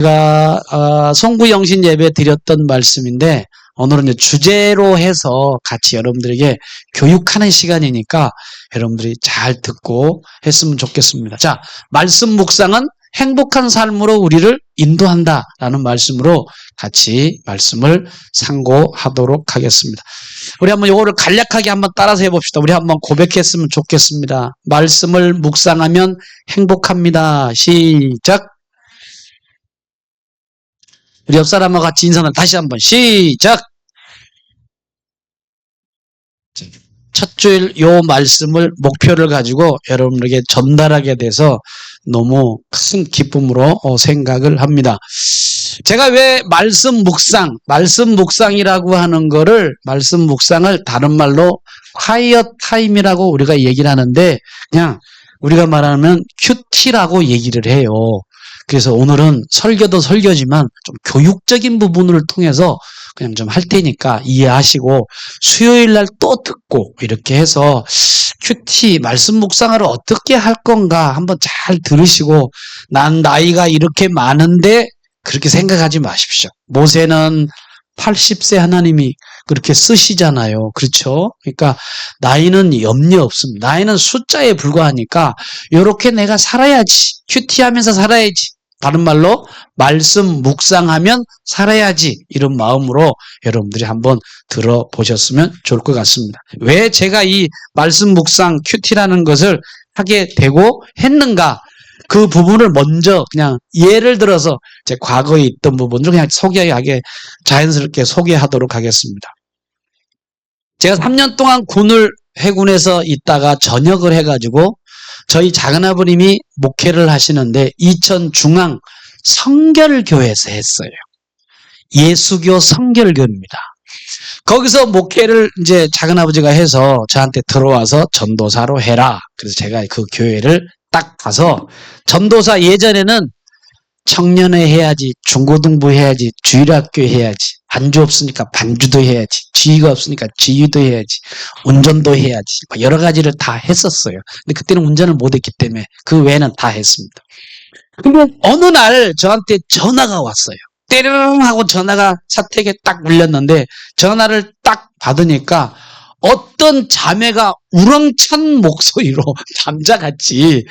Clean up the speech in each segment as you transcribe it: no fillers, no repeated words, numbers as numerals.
제가 송구영신 예배 드렸던 말씀인데 오늘은 이제 주제로 해서 같이 여러분들에게 교육하는 시간이니까 여러분들이 잘 듣고 했으면 좋겠습니다. 자, 말씀 묵상은 행복한 삶으로 우리를 인도한다라는 말씀으로 같이 말씀을 상고하도록 하겠습니다. 우리 한번 이거를 간략하게 한번 따라서 해봅시다. 우리 한번 고백했으면 좋겠습니다. 말씀을 묵상하면 행복합니다. 시작. 우리 옆 사람과 같이 인사를 다시 한번 시작. 첫 주일 요 말씀을 목표를 가지고 여러분에게 전달하게 돼서 너무 큰 기쁨으로 생각을 합니다. 제가 왜 말씀 묵상이라고 하는 거를 말씀 묵상을 다른 말로 quiet time이라고 우리가 얘기를 하는데 그냥 우리가 말하면 큐티라고 얘기를 해요. 그래서 오늘은 설교도 설교지만 좀 교육적인 부분을 통해서 그냥 좀 할 테니까 이해하시고 수요일 날 또 듣고 이렇게 해서 큐티 말씀 묵상을 어떻게 할 건가 한번 잘 들으시고 난 나이가 이렇게 많은데 그렇게 생각하지 마십시오. 모세는 80세 하나님이 그렇게 쓰시잖아요. 그렇죠? 그러니까 나이는 염려 없습니다. 나이는 숫자에 불과하니까 이렇게 내가 살아야지. 큐티하면서 살아야지. 다른 말로 말씀 묵상하면 살아야지 이런 마음으로 여러분들이 한번 들어보셨으면 좋을 것 같습니다. 왜 제가 이 말씀 묵상 큐티라는 것을 하게 되고 했는가 그 부분을 먼저 그냥 예를 들어서 제 과거에 있던 부분을 그냥 소개하게 자연스럽게 소개하도록 하겠습니다. 제가 3년 동안 해군에서 있다가 전역을 해가지고 저희 작은아버님이 목회를 하시는데 이천 중앙 성결교회에서 했어요. 예수교 성결교입니다. 거기서 목회를 이제 작은아버지가 해서 저한테 들어와서 전도사로 해라. 그래서 제가 그 교회를 딱 가서 전도사 예전에는 청년회 해야지, 중고등부 해야지, 주일학교 해야지, 반주 없으니까 반주도 해야지, 지휘가 없으니까 지휘도 해야지, 운전도 해야지, 여러 가지를 다 했었어요. 근데 그때는 운전을 못했기 때문에 그 외에는 다 했습니다. 근데 어느 날 저한테 전화가 왔어요. 때르릉 하고 전화가 사택에 딱 울렸는데 전화를 딱 받으니까 어떤 자매가 우렁찬 목소리로 남자같이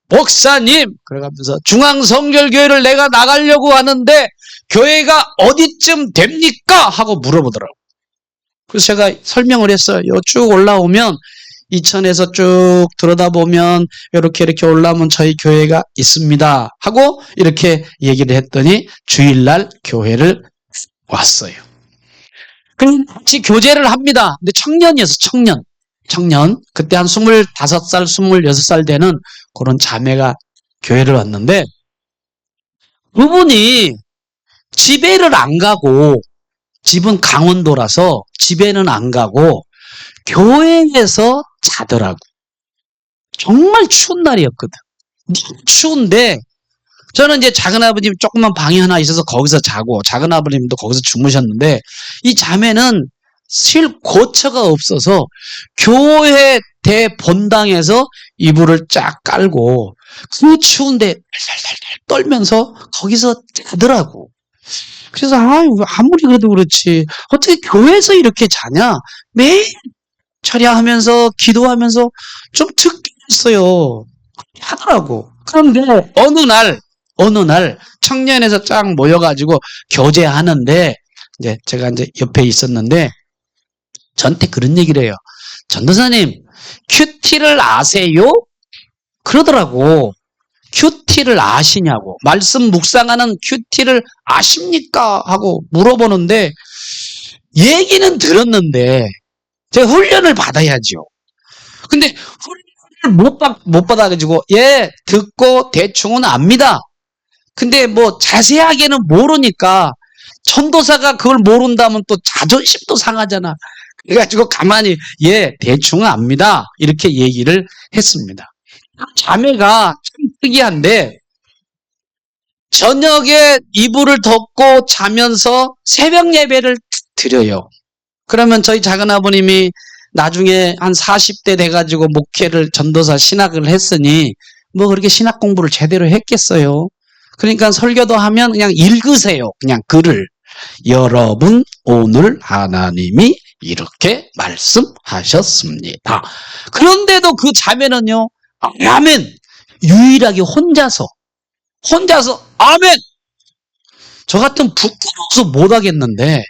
목사님 그러면서 중앙성결교회를 내가 나가려고 하는데 교회가 어디쯤 됩니까? 하고 물어보더라고요. 그래서 제가 설명을 했어요. 쭉 올라오면 이천에서 쭉 들여다보면 이렇게 올라오면 저희 교회가 있습니다. 하고 이렇게 얘기를 했더니 주일날 교회를 왔어요. 그럼 같이 교제를 합니다. 근데 청년이었어, 청년. 그때 한 25살, 26살 되는 그런 자매가 교회를 왔는데 그분이 집에를 안 가고 집은 강원도라서 집에는 안 가고 교회에서 자더라고. 정말 추운 날이었거든. 추운데 저는 이제 작은아버님 조그만 방이 하나 있어서 거기서 자고 작은아버님도 거기서 주무셨는데 이 자매는 쉴 고처가 없어서 교회 대본당에서 이불을 쫙 깔고 그 추운데 달달달 떨면서 거기서 자더라고. 그래서 아무리 그래도 그렇지 어떻게 교회에서 이렇게 자냐. 매일 철야하면서 기도하면서 좀 듣겠어요 하더라고. 그런데 어느 날 청년에서 쫙 모여가지고 교제하는데 이제 제가 이제 옆에 있었는데 저한테 그런 얘기를 해요. 전도사님 큐티를 아세요? 그러더라고. 큐티를 아시냐고. 말씀 묵상하는 큐티를 아십니까? 하고 물어보는데 얘기는 들었는데 제가 훈련을 받아야죠. 근데 훈련을 못 받아가지고 예 듣고 대충은 압니다. 근데 뭐 자세하게는 모르니까 전도사가 그걸 모른다면 또 자존심도 상하잖아. 그래가지고 가만히 예 대충은 압니다. 이렇게 얘기를 했습니다. 자매가 참 특이한데 저녁에 이불을 덮고 자면서 새벽 예배를 드려요. 그러면 저희 작은아버님이 나중에 한 40대 돼가지고 목회를 전도사 신학을 했으니 뭐 그렇게 신학 공부를 제대로 했겠어요. 그러니까 설교도 하면 그냥 읽으세요. 그냥 글을. 여러분, 오늘 하나님이 이렇게 말씀하셨습니다. 그런데도 그 자매는요, 아멘. 유일하게 혼자서 아멘. 저 같은 부끄러워서 못 하겠는데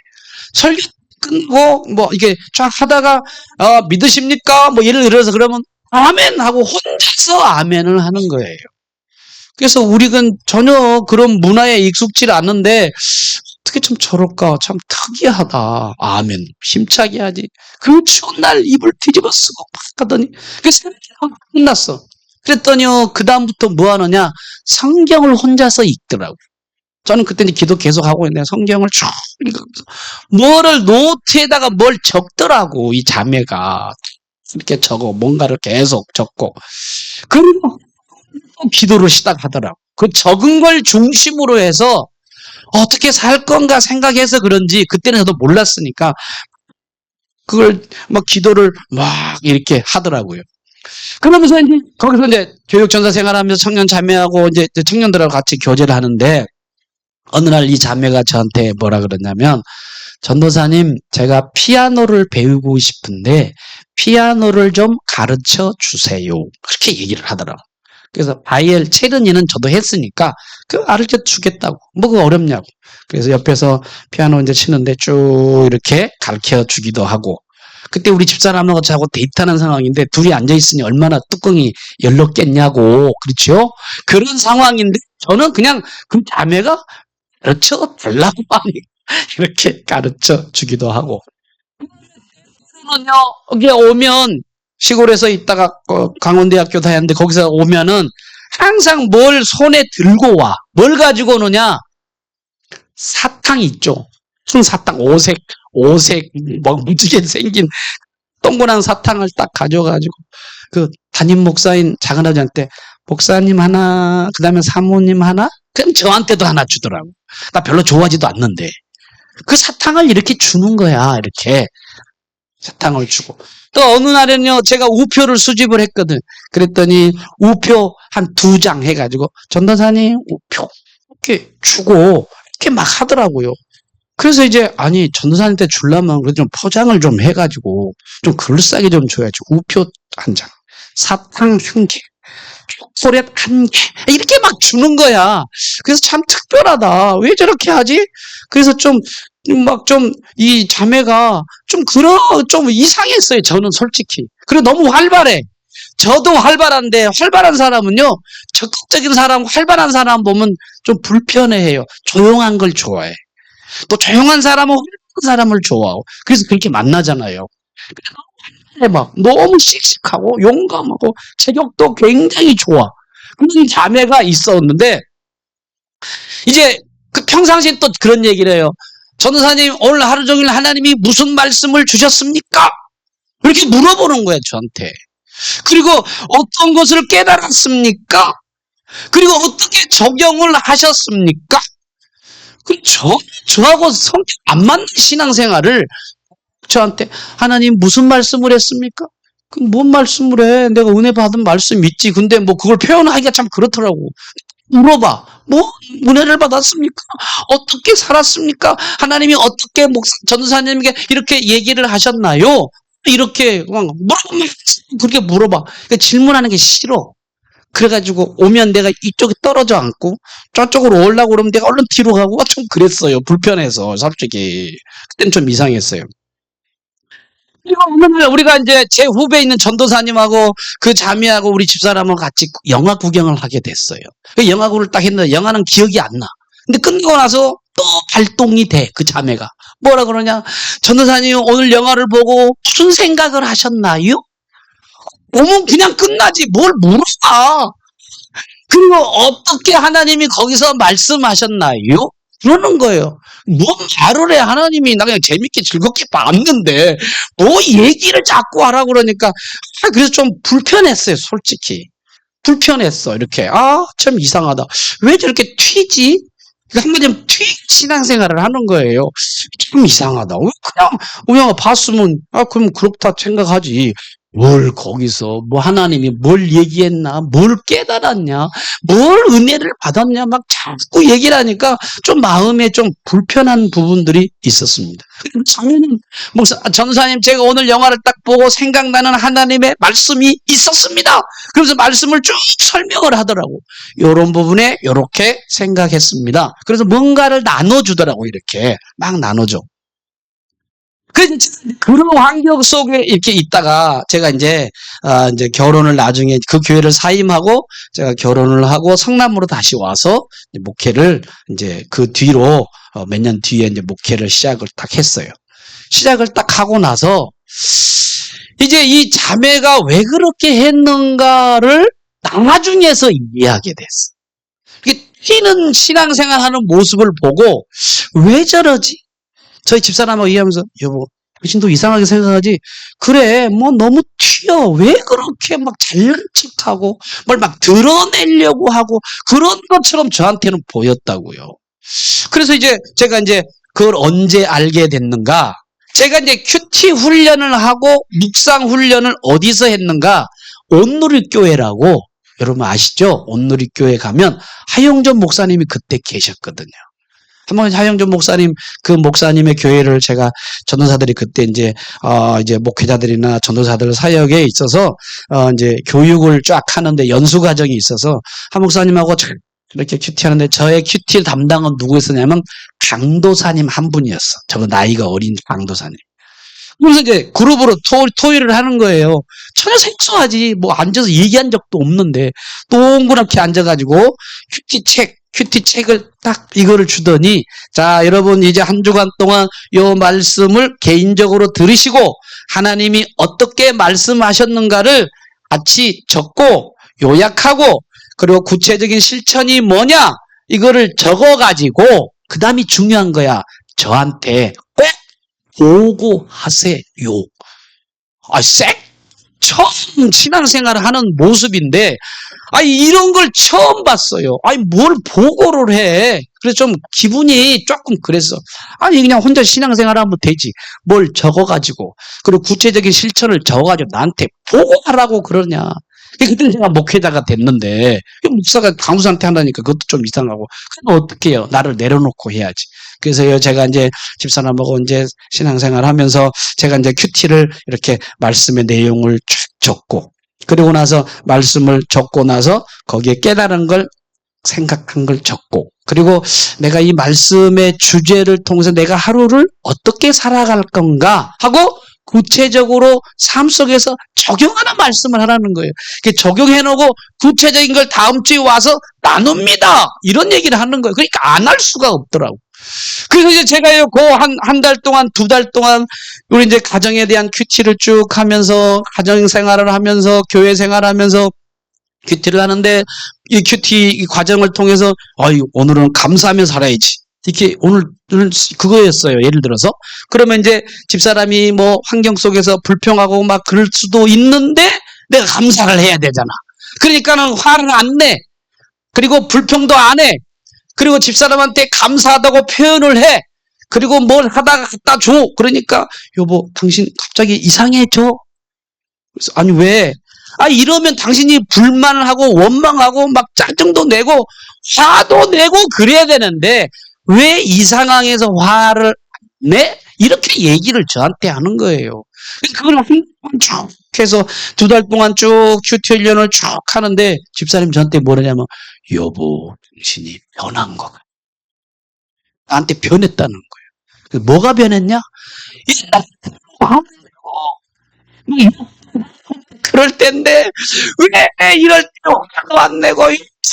설교 끊고 뭐 이게 쫙 하다가 믿으십니까? 뭐 예를 들어서 그러면 아멘 하고 혼자서 아멘을 하는 거예요. 그래서 우리는 전혀 그런 문화에 익숙지 않는데 어떻게 좀 저럴까? 참 특이하다. 아멘. 힘차게 하지. 그 추운 날 이불 뒤집어 쓰고 막 하더니 그래서 끝났어. 그랬더니요, 그 다음부터 뭐 하느냐? 성경을 혼자서 읽더라고요. 저는 그때 기도 계속 하고 있는데 성경을 쭉 읽으면서 뭐를 노트에다가 뭘 적더라고, 이 자매가. 이렇게 적어, 뭔가를 계속 적고. 그리고 또 기도를 시작하더라고. 그 적은 걸 중심으로 해서 어떻게 살 건가 생각해서 그런지 그때는 저도 몰랐으니까 그걸 막 기도를 막 이렇게 하더라고요. 그러면서 이제 거기서 이제 교육전사 생활하면서 청년 자매하고 이제 청년들하고 같이 교제를 하는데 어느 날 이 자매가 저한테 뭐라 그러냐면 전도사님, 제가 피아노를 배우고 싶은데 피아노를 좀 가르쳐 주세요. 그렇게 얘기를 하더라고. 그래서 바이엘 체르니는 저도 했으니까 그 가르쳐 주겠다고. 뭐가 어렵냐고. 그래서 옆에서 피아노 이제 치는데 쭉 이렇게 가르쳐 주기도 하고. 그때 우리 집사람하고 저하고 데이트하는 상황인데 둘이 앉아있으니 얼마나 뚜껑이 열렸겠냐고. 그렇죠? 그런 상황인데 저는 그냥 그 자매가 가르쳐 달라고 하니 이렇게 가르쳐 주기도 하고. 그러면요, 여기 오면 시골에서 있다가 강원대학교 다녔는데 거기서 오면은 항상 뭘 손에 들고 와. 뭘 가지고 오느냐? 사탕 있죠. 무슨 사탕, 오색, 뭐 무지개 생긴 동그란 사탕을 딱 가져가지고 그 담임 목사인 작은아버지한테 목사님 하나, 그 다음에 사모님 하나, 그럼 저한테도 하나 주더라고. 나 별로 좋아하지도 않는데. 그 사탕을 이렇게 주는 거야, 이렇게. 사탕을 주고. 또 어느 날에는요, 제가 우표를 수집을 했거든. 그랬더니 우표 한 2장 해가지고 전도사님 우표 이렇게 주고 이렇게 막 하더라고요. 그래서 이제 아니 전도사님한테 주려면 그래도 좀 포장을 좀 해가지고 좀 그럴싸하게 좀 줘야지. 우표 1장, 사탕 1개, 초콜릿 1개 이렇게 막 주는 거야. 그래서 참 특별하다. 왜 저렇게 하지? 그래서 좀 이 자매가 좀 이상했어요. 저는 솔직히. 그리고 너무 활발해. 저도 활발한데 활발한 사람은요, 적극적인 사람, 활발한 사람 보면 좀 불편해해요. 조용한 걸 좋아해. 또 조용한 사람은 활발한 사람을 좋아하고. 그래서 그렇게 만나잖아요. 해봐. 너무 씩씩하고 용감하고 체격도 굉장히 좋아. 그런 자매가 있었는데 이제 그 평상시에 또 그런 얘기를 해요. 전도사님, 오늘 하루 종일 하나님이 무슨 말씀을 주셨습니까? 이렇게 물어보는 거예요, 저한테. 그리고 어떤 것을 깨달았습니까? 그리고 어떻게 적용을 하셨습니까? 저하고 성격 안 맞는 신앙생활을 저한테 하나님 무슨 말씀을 했습니까? 그럼 뭔 말씀을 해? 내가 은혜 받은 말씀 있지. 근데 뭐 그걸 표현하기가 참 그렇더라고. 물어봐. 뭐 은혜를 받았습니까? 어떻게 살았습니까? 하나님이 어떻게 전도사님에게 이렇게 얘기를 하셨나요? 이렇게 그렇게 물어봐. 그러니까 질문하는 게 싫어. 그래가지고 오면 내가 이쪽에 떨어져 앉고 저쪽으로 오려고 그러면 내가 얼른 뒤로 가고 좀 그랬어요. 불편해서 솔직히 그땐 좀 이상했어요. 그리고 어느 날 우리가 이제 제 후배에 있는 전도사님하고 그 자매하고 우리 집사람하고 같이 영화 구경을 하게 됐어요. 그 영화를 딱 했는데 영화는 기억이 안 나. 근데 끝나고 나서 또 발동이 돼, 그 자매가. 뭐라 그러냐? 전도사님 오늘 영화를 보고 무슨 생각을 하셨나요? 오면 그냥 끝나지 뭘 물어봐. 그리고 어떻게 하나님이 거기서 말씀하셨나요? 그러는 거예요. 뭔 말을 해, 하나님이. 나 그냥 재밌게 즐겁게 봤는데 뭐 얘기를 자꾸 하라고 그러니까 그래서 좀 불편했어요, 솔직히. 불편했어. 이렇게 참 이상하다. 왜 저렇게 튀지? 한마디로 튀 신앙생활을 하는 거예요. 좀 이상하다. 왜 그냥 봤으면 그럼 그렇다 생각하지. 뭘 거기서 뭐 하나님이 뭘 얘기했나, 뭘 깨달았냐, 뭘 은혜를 받았냐 막 자꾸 얘기를 하니까 좀 마음에 좀 불편한 부분들이 있었습니다. 저는 목사 전사님, 제가 오늘 영화를 딱 보고 생각나는 하나님의 말씀이 있었습니다. 그래서 말씀을 쭉 설명을 하더라고. 이런 부분에 이렇게 생각했습니다. 그래서 뭔가를 나눠주더라고. 이렇게 막 나눠줘. 그런 환경 속에 이렇게 있다가 제가 이제 결혼을 나중에 그 교회를 사임하고 제가 결혼을 하고 성남으로 다시 와서 목회를 이제 그 뒤로 몇 년 뒤에 이제 목회를 시작을 딱 했어요. 시작을 딱 하고 나서 이제 이 자매가 왜 그렇게 했는가를 나중에서 이해하게 됐어. 튀는 신앙생활하는 모습을 보고 왜 저러지? 저희 집사람하고 얘기하면서, 여보, 당신도 이상하게 생각하지? 그래, 뭐 너무 튀어. 왜 그렇게 막 잘난 척하고 뭘 막 드러내려고 하고 그런 것처럼 저한테는 보였다고요. 그래서 이제 제가 이제 그걸 언제 알게 됐는가? 제가 이제 큐티 훈련을 하고 묵상 훈련을 어디서 했는가? 온누리교회라고, 여러분 아시죠? 온누리교회 가면 하용전 목사님이 그때 계셨거든요. 한번 하영준 목사님, 그 목사님의 교회를 제가 전도사들이 그때 이제 목회자들이나 전도사들 사역에 있어서 이제 교육을 쫙 하는데 연수 과정이 있어서 한 목사님하고 이렇게 큐티 하는데 저의 큐티 담당은 누구였었냐면 강도사님 한 분이었어. 저거 나이가 어린 강도사님. 그래서 이제 그룹으로 토의를 하는 거예요. 전혀 생소하지. 뭐 앉아서 얘기한 적도 없는데 동그랗게 앉아가지고 큐티 책을 딱 이거를 주더니, 자, 여러분 이제 한 주간 동안 요 말씀을 개인적으로 들으시고 하나님이 어떻게 말씀하셨는가를 같이 적고 요약하고 그리고 구체적인 실천이 뭐냐 이거를 적어가지고 그 다음이 중요한 거야. 저한테 꼭 보고하세요. 처음 신앙생활을 하는 모습인데, 이런 걸 처음 봤어요. 뭘 보고를 해. 그래서 좀 기분이 조금 그랬어. 그냥 혼자 신앙생활 하면 되지. 뭘 적어가지고, 그리고 구체적인 실천을 적어가지고 나한테 보고하라고 그러냐. 그때 제가 목회자가 됐는데, 목사가 강수한테 한다니까 그것도 좀 이상하고, 그럼 어떻게 해요? 나를 내려놓고 해야지. 그래서 제가 이제 집사람하고 이제 신앙생활 하면서 제가 이제 큐티를 이렇게 말씀의 내용을 쭉 적고, 그리고 나서 말씀을 적고 나서 거기에 깨달은 걸 생각한 걸 적고, 그리고 내가 이 말씀의 주제를 통해서 내가 하루를 어떻게 살아갈 건가 하고 구체적으로 삶 속에서 적용하는 말씀을 하라는 거예요. 적용해놓고 구체적인 걸 다음 주에 와서 나눕니다. 이런 얘기를 하는 거예요. 그러니까 안 할 수가 없더라고. 그래서 이제 제가요, 한 달 동안, 2달 동안, 우리 이제 가정에 대한 큐티를 쭉 하면서, 가정 생활을 하면서, 교회 생활하면서 큐티를 하는데, 이 큐티 과정을 통해서, 오늘은 감사하며 살아야지. 이렇게 오늘은 그거였어요. 예를 들어서. 그러면 이제 집사람이 뭐 환경 속에서 불평하고 막 그럴 수도 있는데, 내가 감사를 해야 되잖아. 그러니까는 화를 안 내. 그리고 불평도 안 해. 그리고 집사람한테 감사하다고 표현을 해. 그리고 뭘 하다가 갖다 줘. 그러니까, 여보, 당신 갑자기 이상해져. 그래서, 아니, 왜? 이러면 당신이 불만을 하고 원망하고 막 짜증도 내고 화도 내고 그래야 되는데, 왜 이 상황에서 화를 내? 이렇게 얘기를 저한테 하는 거예요. 그걸 쭉 해서 2달 동안 쭉 큐티 훈련을 쭉 하는데, 집사님 저한테 뭐라냐면, 여보, 당신이 변한 거 같아. 나한테 변했다는 거예요. 뭐가 변했냐? 그럴 텐데 왜 이럴 때 화도 안 내고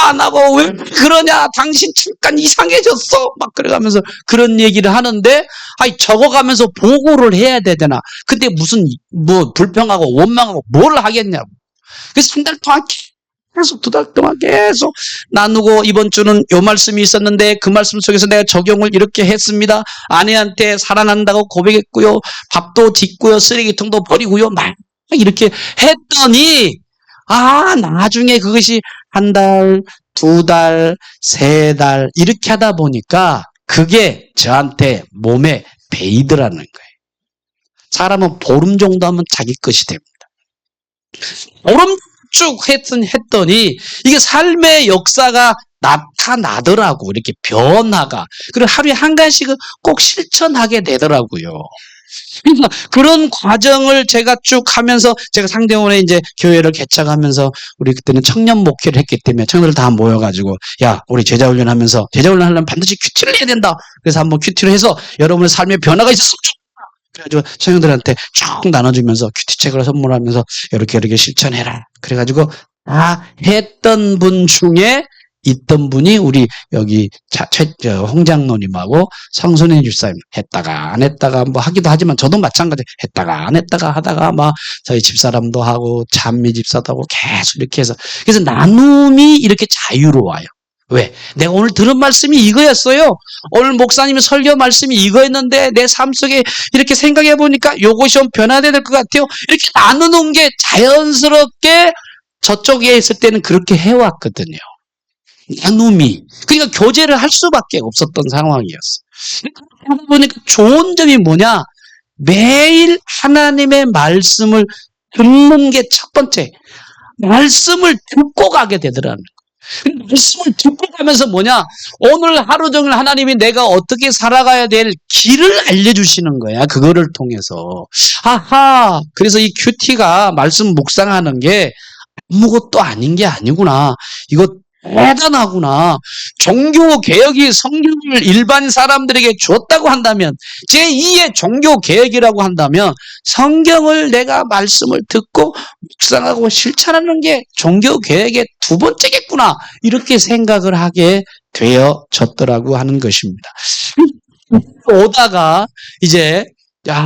안 하고 왜 그러냐? 당신 잠깐 이상해졌어. 막 그래가면서 그런 얘기를 하는데, 적어가면서 보고를 해야 되잖아. 근데 무슨 뭐 불평하고 원망하고 뭘 하겠냐고. 그래서 1달 동안 계속 2달 동안 계속 나누고, 이번 주는 요 말씀이 있었는데 그 말씀 속에서 내가 적용을 이렇게 했습니다. 아내한테 사랑한다고 고백했고요. 밥도 짓고요. 쓰레기통도 버리고요. 막 이렇게 했더니 나중에 그것이 1달, 2달, 3달 이렇게 하다 보니까 그게 저한테 몸에 배이더라는 거예요. 사람은 보름 정도 하면 자기 것이 됩니다. 오름쭉 했더니 이게 삶의 역사가 나타나더라고. 이렇게 변화가. 그리고 하루에 한 가지씩은 꼭 실천하게 되더라고요. 그래서 그런 과정을 제가 쭉 하면서 제가 상대원에 이제 교회를 개척하면서 우리 그때는 청년 목회를 했기 때문에 청년들 다 모여가지고 야 우리 제자훈련 하면서 제자훈련 하려면 반드시 큐티를 해야 된다. 그래서 한번 큐티를 해서 여러분의 삶의 변화가 있었으면 좋겠다. 그래가지고 청년들한테 쭉 나눠주면서 큐티책을 선물하면서 이렇게 실천해라. 그래가지고 다 했던 분 중에 있던 분이 우리 여기 홍장로님하고 성선인 집사님 했다가 안 했다가 뭐 하기도 하지만 저도 마찬가지 했다가 안 했다가 하다가 막 저희 집사람도 하고 찬미 집사도 하고 계속 이렇게 해서 그래서 나눔이 이렇게 자유로워요. 왜? 내가 오늘 들은 말씀이 이거였어요. 오늘 목사님의 설교 말씀이 이거였는데 내 삶 속에 이렇게 생각해 보니까 요것이 좀 변화돼야 될 것 같아요. 이렇게 나누는 게 자연스럽게 저쪽에 있을 때는 그렇게 해왔거든요. 나눔이. 그러니까 교제를 할 수밖에 없었던 상황이었어요. 그러다 보니까 좋은 점이 뭐냐? 매일 하나님의 말씀을 듣는 게 첫 번째. 말씀을 듣고 가게 되더라는 거예요. 말씀을 듣고 가면서 뭐냐? 오늘 하루 종일 하나님이 내가 어떻게 살아가야 될 길을 알려주시는 거야. 그거를 통해서. 아하. 그래서 이 큐티가 말씀 묵상하는 게 아무것도 아닌 게 아니구나. 이거 대단하구나. 종교개혁이 성경을 일반 사람들에게 줬다고 한다면 제2의 종교개혁이라고 한다면 성경을 내가 말씀을 듣고 묵상하고 실천하는 게 종교개혁의 두 번째겠구나. 이렇게 생각을 하게 되어졌더라고 하는 것입니다. 오다가 이제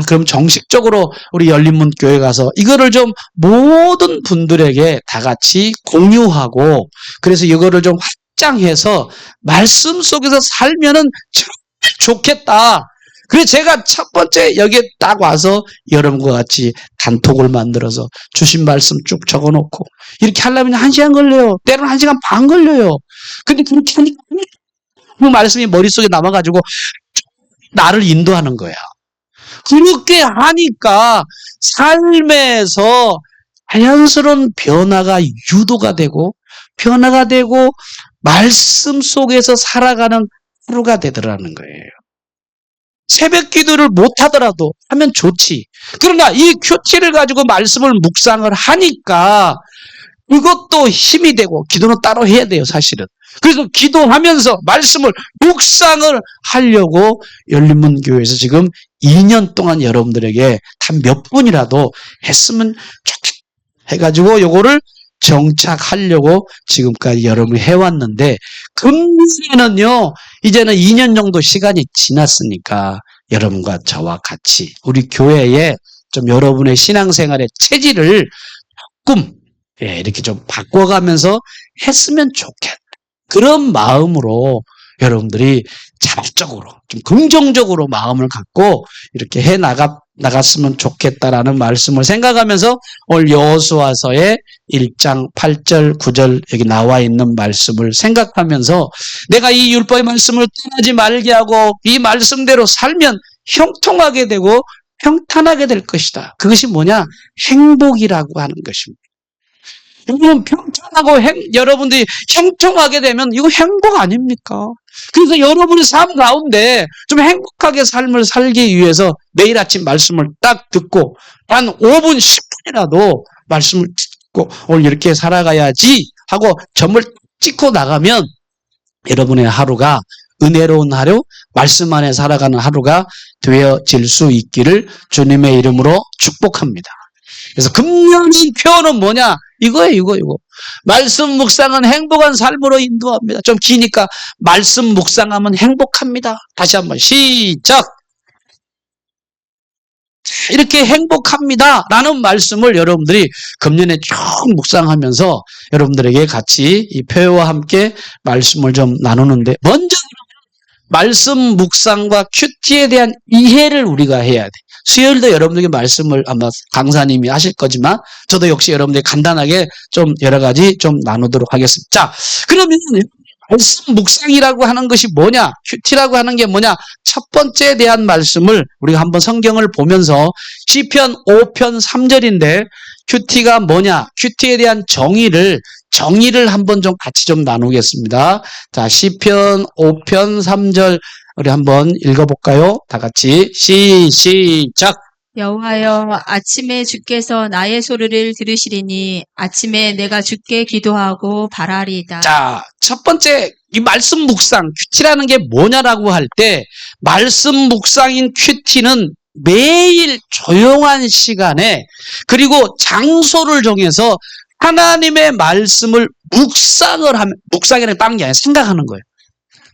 그럼 정식적으로 우리 열린문 교회 가서 이거를 좀 모든 분들에게 다 같이 공유하고 그래서 이거를 좀 확장해서 말씀 속에서 살면은 정말 좋겠다. 그래서 제가 첫 번째 여기에 딱 와서 여러분과 같이 단톡을 만들어서 주신 말씀 쭉 적어놓고 이렇게 하려면 1시간 걸려요. 때로는 1시간 반 걸려요. 근데 그렇게 하니까 그 말씀이 머릿속에 남아가지고 나를 인도하는 거야. 그렇게 하니까 삶에서 자연스러운 변화가 유도가 되고 말씀 속에서 살아가는 하루가 되더라는 거예요. 새벽 기도를 못 하더라도 하면 좋지. 그러나 이 큐티를 가지고 말씀을 묵상을 하니까 이것도 힘이 되고 기도는 따로 해야 돼요, 사실은. 그래서 기도하면서 말씀을 묵상을 하려고 열린문 교회에서 지금 2년 동안 여러분들에게 단 몇 분이라도 했으면 좋겠다 해가지고 요거를 정착하려고 지금까지 여러분이 해왔는데 금년에는요 이제는 2년 정도 시간이 지났으니까 여러분과 저와 같이 우리 교회에 좀 여러분의 신앙생활의 체질을 조금 이렇게 좀 바꿔가면서 했으면 좋겠다. 그런 마음으로 여러분들이 자발적으로 좀 긍정적으로 마음을 갖고 이렇게 해 나갔으면 좋겠다라는 말씀을 생각하면서 오늘 여호수아서의 1장 8절 9절 여기 나와 있는 말씀을 생각하면서 내가 이 율법의 말씀을 떠나지 말게 하고 이 말씀대로 살면 형통하게 되고 평탄하게 될 것이다. 그것이 뭐냐? 행복이라고 하는 것입니다. 여러분 평탄하고 여러분들이 형통하게 되면 이거 행복 아닙니까? 그래서 여러분의 삶 가운데 좀 행복하게 삶을 살기 위해서 매일 아침 말씀을 딱 듣고 한 5분 10분이라도 말씀을 듣고 오늘 이렇게 살아가야지 하고 점을 찍고 나가면 여러분의 하루가 은혜로운 하루, 말씀 안에 살아가는 하루가 되어질 수 있기를 주님의 이름으로 축복합니다. 그래서 금년의 표현은 뭐냐? 이거예요. 말씀 묵상은 행복한 삶으로 인도합니다. 좀 기니까 말씀 묵상하면 행복합니다. 다시 한번 시작! 이렇게 행복합니다. 라는 말씀을 여러분들이 금년에 쭉 묵상하면서 여러분들에게 같이 이 표현과 함께 말씀을 좀 나누는데 먼저 말씀 묵상과 큐티에 대한 이해를 우리가 해야 돼. 수요일도 여러분들에게 말씀을 아마 강사님이 하실 거지만 저도 역시 여러분들이 간단하게 좀 여러 가지 좀 나누도록 하겠습니다. 자, 그러면 말씀 묵상이라고 하는 것이 뭐냐? 큐티라고 하는 게 뭐냐? 첫 번째에 대한 말씀을 우리가 한번 성경을 보면서 시편 5편 3절인데 큐티가 뭐냐? 큐티에 대한 정의를 한번 좀 같이 좀 나누겠습니다. 자, 시편 5편 3절 우리 한번 읽어볼까요? 다 같이 시작. 여호와여, 아침에 주께서 나의 소리를 들으시리니 아침에 내가 주께 기도하고 바라리이다. 자, 첫 번째 이 말씀 묵상 큐티라는 게 뭐냐라고 할 때 말씀 묵상인 큐티는 매일 조용한 시간에 그리고 장소를 정해서 하나님의 말씀을 묵상을 하면, 묵상이라는 게 딴 게 아니라 생각하는 거예요.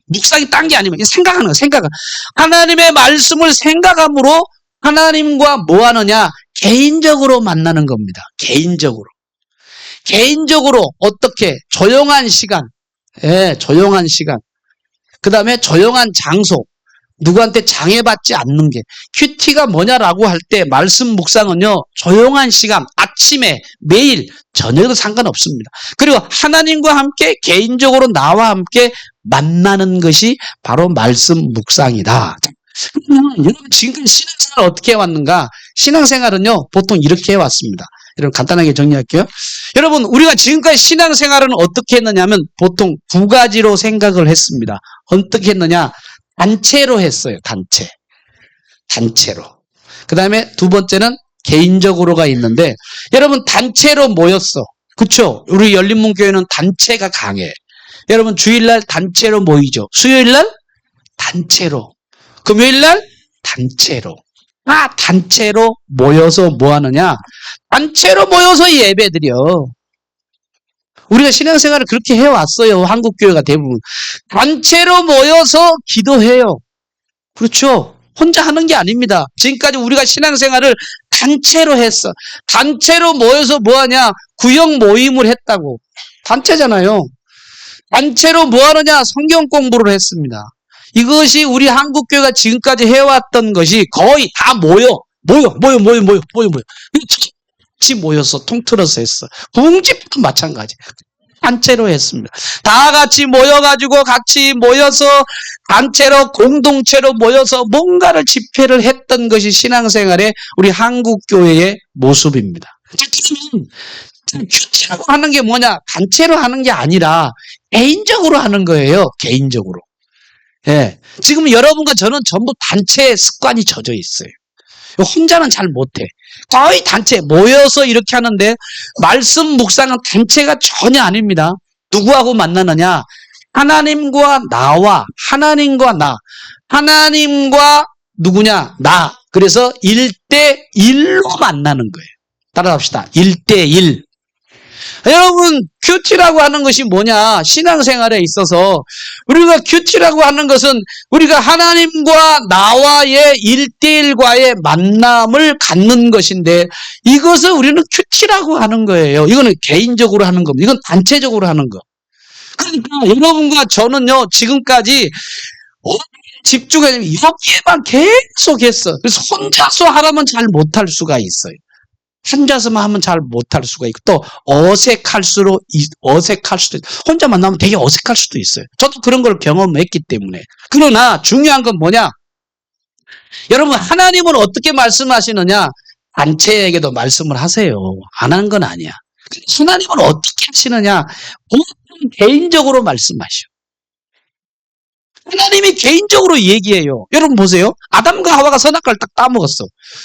묵상이 딴 게 아니면 생각하는 거예요. 생각은 하나님의 말씀을 생각함으로 하나님과 뭐 하느냐? 개인적으로 만나는 겁니다. 개인적으로 어떻게? 조용한 시간. 예, 조용한 시간. 그 다음에 조용한 장소. 누구한테 장애받지 않는 게. 큐티가 뭐냐라고 할 때 말씀 묵상은요. 조용한 시간. 아침에 매일 저녁에도 상관없습니다. 그리고 하나님과 함께 개인적으로 나와 함께 만나는 것이 바로 말씀 묵상이다. 여러분 지금까지 신앙생활을 어떻게 해왔는가? 신앙생활은요 보통 이렇게 해왔습니다. 여러분 간단하게 정리할게요. 여러분 우리가 지금까지 신앙생활은 어떻게 했느냐면 보통 두 가지로 생각을 했습니다. 어떻게 했느냐? 단체로 했어요. 단체로. 그 다음에 두 번째는 개인적으로가 있는데 여러분 단체로 모였어. 그쵸? 우리 열린문교회는 단체가 강해. 여러분 주일날 단체로 모이죠. 수요일날 단체로. 금요일날 단체로. 단체로 모여서 뭐 하느냐? 단체로 모여서 예배드려. 우리가 신앙생활을 그렇게 해왔어요. 한국교회가 대부분. 단체로 모여서 기도해요. 그렇죠? 혼자 하는 게 아닙니다. 지금까지 우리가 신앙생활을 단체로 했어. 단체로 모여서 뭐 하냐? 구역 모임을 했다고. 단체잖아요. 단체로 뭐 하느냐? 성경 공부를 했습니다. 이것이 우리 한국교회가 지금까지 해왔던 것이 거의 다 모여. 같이 모여서 통틀어서 했어. 부흥집도 마찬가지. 단체로 했습니다. 다 같이 모여가지고 같이 모여서 단체로 공동체로 모여서 뭔가를 집회를 했던 것이 신앙생활의 우리 한국교회의 모습입니다. 그러면 큐티라고 하는 게 뭐냐? 단체로 하는 게 아니라 개인적으로 하는 거예요. 개인적으로. 예. 지금 여러분과 저는 전부 단체 습관이 젖어 있어요. 혼자는 잘 못해. 거의 단체 모여서 이렇게 하는데 말씀 묵상은 단체가 전혀 아닙니다. 누구하고 만나느냐? 하나님과 나와 하나님과 나. 하나님과 누구냐? 나. 그래서 1대1로 만나는 거예요. 따라합시다. 1대1. 여러분 큐티라고 하는 것이 뭐냐? 신앙생활에 있어서 우리가 큐티라고 하는 것은 우리가 하나님과 나와의 1대1과의 만남을 갖는 것인데 이것을 우리는 큐티라고 하는 거예요. 이거는 개인적으로 하는 겁니다. 이건 단체적으로 하는 거. 그러니까 여러분과 저는요 지금까지 집중해서 여기에만 계속 했어. 그래서 혼자서 하라면 잘 못할 수가 있어요. 혼자서만 하면 잘 못할 수가 있고 또 어색할 수도 있어요. 혼자 만나면 되게 어색할 수도 있어요. 저도 그런 걸 경험했기 때문에. 그러나 중요한 건 뭐냐? 여러분 하나님은 어떻게 말씀하시느냐? 단체에게도 말씀을 하세요. 안 하는 건 아니야. 하나님은 어떻게 하시느냐? 보통 개인적으로 말씀하셔. 하나님이 개인적으로 얘기해요. 여러분 보세요. 아담과 하와가 선악과를 딱 따먹었어.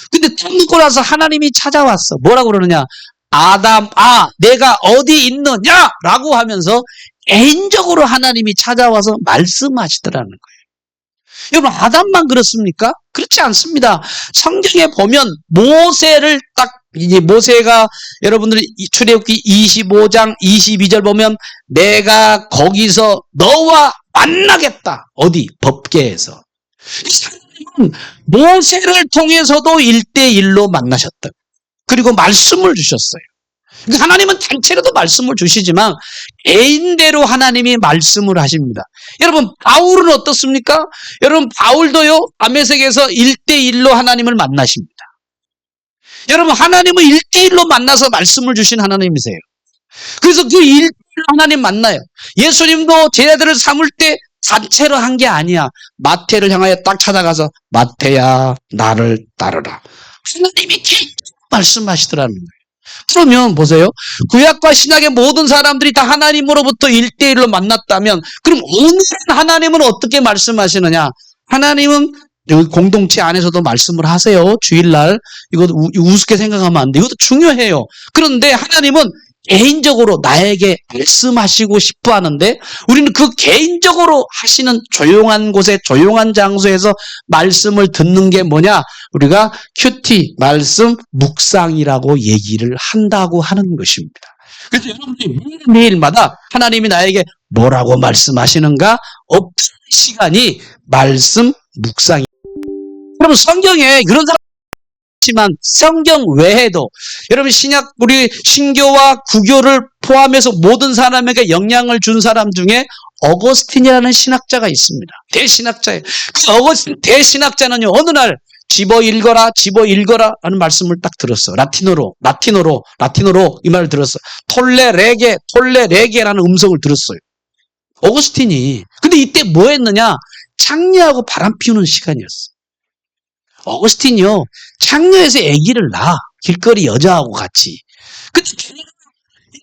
근데 따먹고 나서 하나님이 찾아왔어. 뭐라고 그러느냐? 아담아, 내가 어디 있느냐? 라고 하면서 개인적으로 하나님이 찾아와서 말씀하시더라는 거예요. 여러분 아담만 그렇습니까? 그렇지 않습니다. 성경에 보면 모세를 딱 이제 모세가 여러분들이 출애굽기 25장 22절 보면 내가 거기서 너와 만나겠다. 어디? 법궤에서. 모세를 통해서도 1대1로 만나셨다. 그리고 말씀을 주셨어요. 하나님은 단체로도 말씀을 주시지만 개인대로 하나님이 말씀을 하십니다. 여러분 바울은 어떻습니까? 여러분 바울도요 다메섹에서 1대1로 하나님을 만나십니다. 여러분 하나님은 1대1로 만나서 말씀을 주신 하나님이세요. 그래서 그 1대1로 하나님 만나요. 예수님도 제자들을 삼을 때 단체로 한 게 아니야. 마태를 향하여 딱 찾아가서 마태야 나를 따르라. 하나님이 개인적으로 말씀하시더라는 거예요. 그러면 보세요. 구약과 신약의 모든 사람들이 다 하나님으로부터 1대1로 만났다면 그럼 오늘은 하나님은 어떻게 말씀하시느냐? 하나님은 여기 공동체 안에서도 말씀을 하세요. 주일날. 이거 우습게 생각하면 안 돼. 이것도 중요해요. 그런데 하나님은 개인적으로 나에게 말씀하시고 싶어 하는데 우리는 그 개인적으로 하시는 조용한 곳에 조용한 장소에서 말씀을 듣는 게 뭐냐? 우리가 큐티, 말씀, 묵상이라고 얘기를 한다고 하는 것입니다. 그래서 여러분들이 매일매일마다 하나님이 나에게 뭐라고 말씀하시는가? 없는 시간이 말씀, 묵상이. 여러분 성경에 그런 사람 지만 성경 외에도 여러분 신약 우리 신교와 구교를 포함해서 모든 사람에게 영향을 준 사람 중에 어거스틴이라는 신학자가 있습니다. 대신학자예요. 그 어거스틴 대신학자는요 어느 날 집어 읽어라 하는 말씀을 딱 들었어. 라틴어로 이 말을 들었어. 톨레레게라는 음성을 들었어요. 어거스틴이. 근데 이때 뭐 했느냐? 창녀하고 바람 피우는 시간이었어. 어거스틴이요, 창녀에서 아기를 낳아. 길거리 여자하고 같이. 근데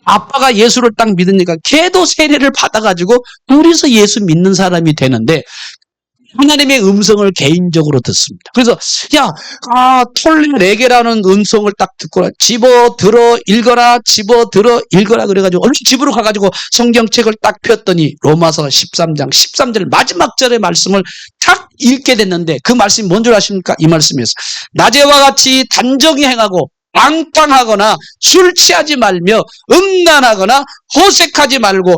아빠가 예수를 딱 믿으니까 걔도 세례를 받아가지고 둘이서 예수 믿는 사람이 되는데 하나님의 음성을 개인적으로 듣습니다. 그래서 톨레레게라는 음성을 딱 듣고 집어들어 읽어라 그래가지고 얼른 집으로 가가지고 성경책을 딱 폈더니 로마서 13장 13절 마지막 절의 말씀을 딱 읽게 됐는데 그 말씀이 뭔 줄 아십니까? 이 말씀이었어요. 낮에와 같이 단정히 행하고 방탕하거나 술 취하지 말며 음란하거나 호색하지 말고